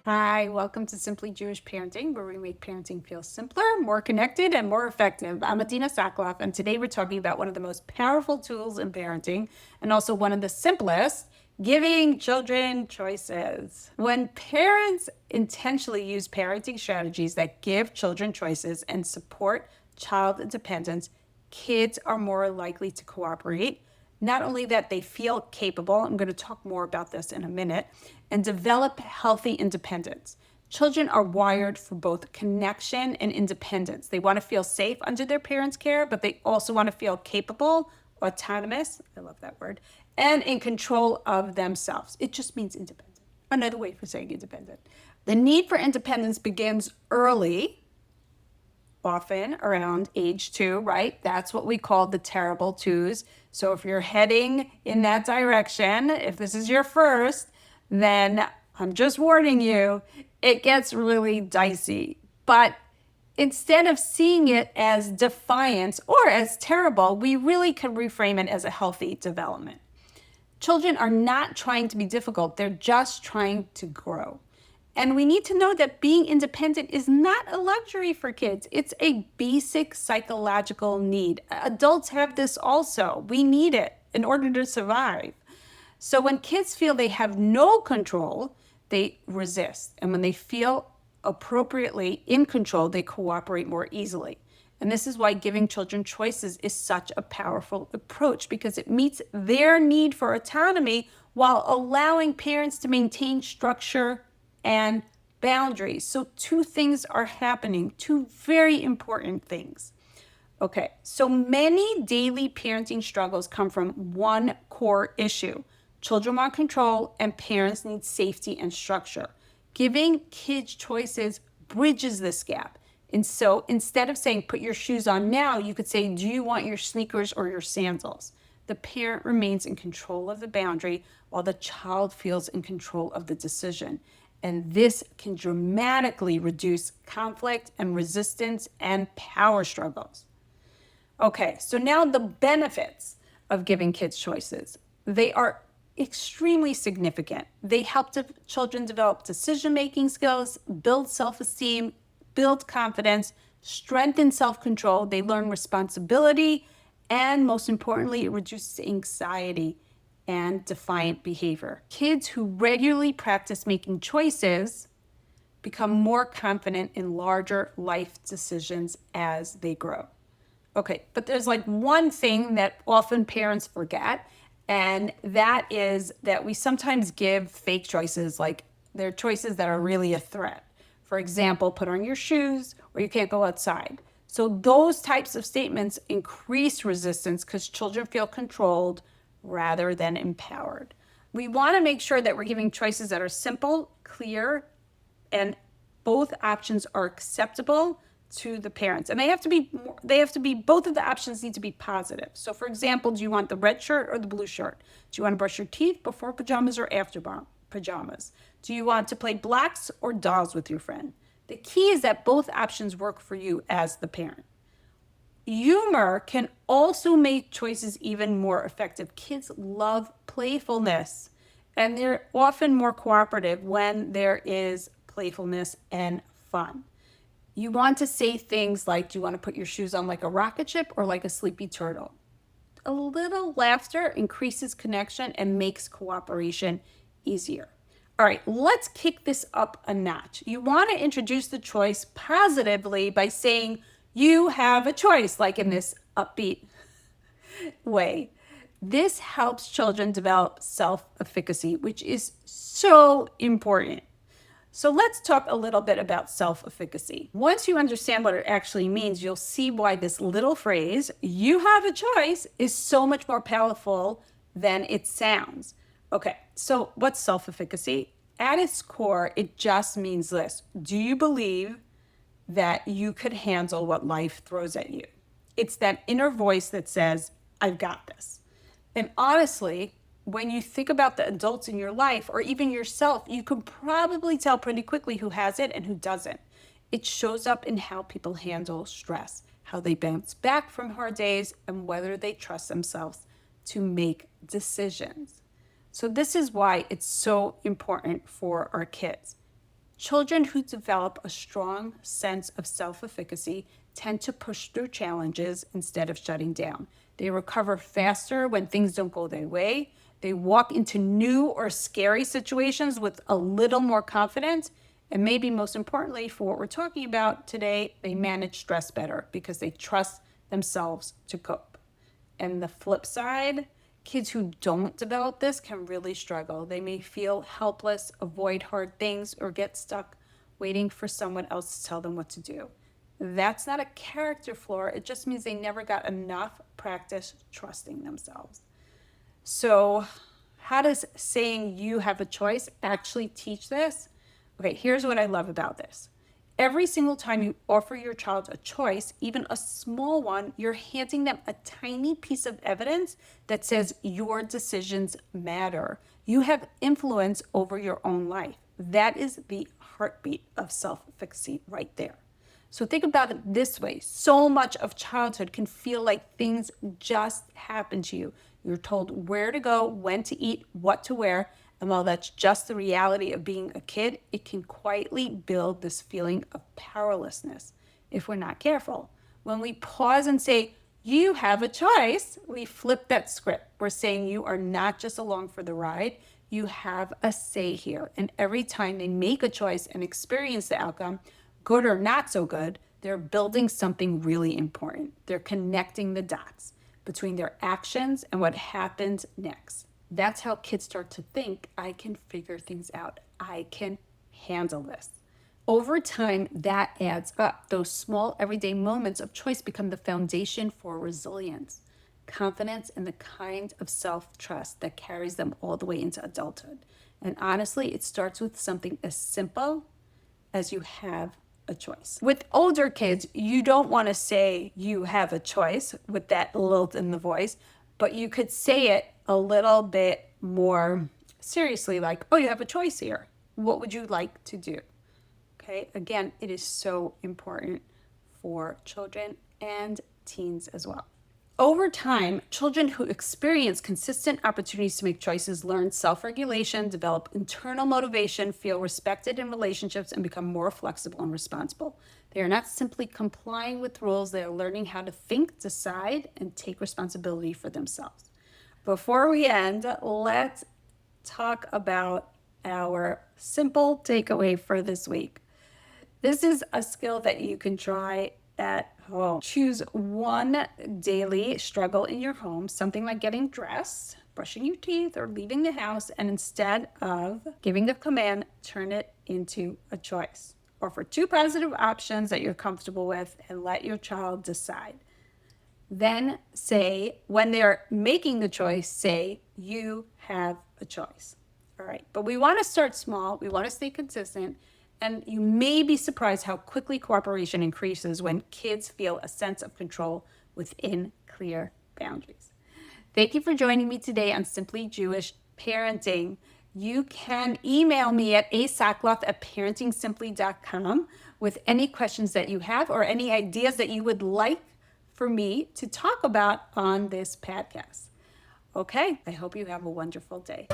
Hi, welcome to Simply Jewish Parenting, where we make parenting feel simpler, more connected, and more effective. I'm Adina Sakloff, and today we're talking about one of the most powerful tools in parenting and also one of the simplest, giving children choices. When parents intentionally use parenting strategies that give children choices and support child independence, kids are more likely to cooperate. Not only that, they feel capable, I'm going to talk more about this in a minute, and develop healthy independence. Children are wired for both connection and independence. They want to feel safe under their parents' care, but they also want to feel capable, autonomous, I love that word, and in control of themselves. It just means independent. Another way for saying independent. The need for independence begins early, often around age 2, right? That's what we call the terrible twos. So if you're heading in that direction, if this is your first, then I'm just warning you, it gets really dicey. But instead of seeing it as defiance or as terrible, we really can reframe it as a healthy development. Children are not trying to be difficult, they're just trying to grow. And we need to know that being independent is not a luxury for kids. It's a basic psychological need. Adults have this also. We need it in order to survive. So when kids feel they have no control, they resist. And when they feel appropriately in control, they cooperate more easily. And this is why giving children choices is such a powerful approach, because it meets their need for autonomy while allowing parents to maintain structure and boundaries. So two things are happening, two very important things. Okay, so many daily parenting struggles come from one core issue. Children want control and parents need safety and structure. Giving kids choices bridges this gap. And so instead of saying, put your shoes on now, you could say, do you want your sneakers or your sandals? The parent remains in control of the boundary while the child feels in control of the decision. And this can dramatically reduce conflict and resistance and power struggles. Okay, so now the benefits of giving kids choices. They are extremely significant. They help children develop decision-making skills, build self-esteem, build confidence, strengthen self-control. They learn responsibility, and most importantly, it reduces anxiety and defiant behavior. Kids who regularly practice making choices become more confident in larger life decisions as they grow. Okay, but there's like one thing that often parents forget, and that is that we sometimes give fake choices, like they're choices that are really a threat. For example, put on your shoes or you can't go outside. So those types of statements increase resistance because children feel controlled rather than empowered. We want to make sure that we're giving choices that are simple, clear, and both options are acceptable to the parents. And both of the options need to be positive. So for example, do you want the red shirt or the blue shirt? Do you want to brush your teeth before pajamas or after pajamas? Do you want to play blocks or dolls with your friend? The key is that both options work for you as the parent. Humor can also make choices even more effective. Kids love playfulness, and they're often more cooperative when there is playfulness and fun. You want to say things like, do you want to put your shoes on like a rocket ship or like a sleepy turtle? A little laughter increases connection and makes cooperation easier. All right, let's kick this up a notch. You want to introduce the choice positively by saying, you have a choice, like in this upbeat way. This helps children develop self-efficacy, which is so important. So let's talk a little bit about self-efficacy. Once you understand what it actually means, you'll see why this little phrase, you have a choice, is so much more powerful than it sounds. Okay, so what's self-efficacy? At its core, it just means this. Do you believe that you could handle what life throws at you? It's that inner voice that says, I've got this. And honestly, when you think about the adults in your life or even yourself, you can probably tell pretty quickly who has it and who doesn't. It shows up in how people handle stress, how they bounce back from hard days, and whether they trust themselves to make decisions. So this is why it's so important for our kids. Children who develop a strong sense of self-efficacy tend to push through challenges instead of shutting down. They recover faster when things don't go their way. They walk into new or scary situations with a little more confidence. And maybe most importantly, for what we're talking about today, they manage stress better because they trust themselves to cope. And the flip side, kids who don't develop this can really struggle. They may feel helpless, avoid hard things, or get stuck waiting for someone else to tell them what to do. That's not a character flaw. It just means they never got enough practice trusting themselves. So how does saying you have a choice actually teach this? Okay, here's what I love about this. Every single time you offer your child a choice, even a small one, you're handing them a tiny piece of evidence that says your decisions matter. You have influence over your own life. That is the heartbeat of self-efficacy right there. So think about it this way. So much of childhood can feel like things just happen to you. You're told where to go, when to eat, what to wear. And while that's just the reality of being a kid, it can quietly build this feeling of powerlessness if we're not careful. When we pause and say, you have a choice, we flip that script. We're saying you are not just along for the ride, you have a say here. And every time they make a choice and experience the outcome, good or not so good, they're building something really important. They're connecting the dots between their actions and what happens next. That's how kids start to think, I can figure things out. I can handle this. Over time, that adds up. Those small everyday moments of choice become the foundation for resilience, confidence, and the kind of self-trust that carries them all the way into adulthood. And honestly, it starts with something as simple as you have a choice. With older kids, you don't want to say you have a choice with that lilt in the voice, but you could say it a little bit more seriously, like, oh, you have a choice here. What would you like to do? Okay, again, it is so important for children and teens as well. Over time, children who experience consistent opportunities to make choices learn self-regulation, develop internal motivation, feel respected in relationships, and become more flexible and responsible. They are not simply complying with rules, they are learning how to think, decide, and take responsibility for themselves. Before we end, let's talk about our simple takeaway for this week. This is a skill that you can try at home. Choose one daily struggle in your home, something like getting dressed, brushing your teeth, or leaving the house, and instead of giving the command, turn it into a choice. Offer two positive options that you're comfortable with and let your child decide. Then say, when they're making the choice, say, you have a choice. All right, but we want to start small. We want to stay consistent. And you may be surprised how quickly cooperation increases when kids feel a sense of control within clear boundaries. Thank you for joining me today on Simply Jewish Parenting. You can email me at asakloff@parentingsimply.com with any questions that you have or any ideas that you would like for me to talk about on this podcast. Okay, I hope you have a wonderful day.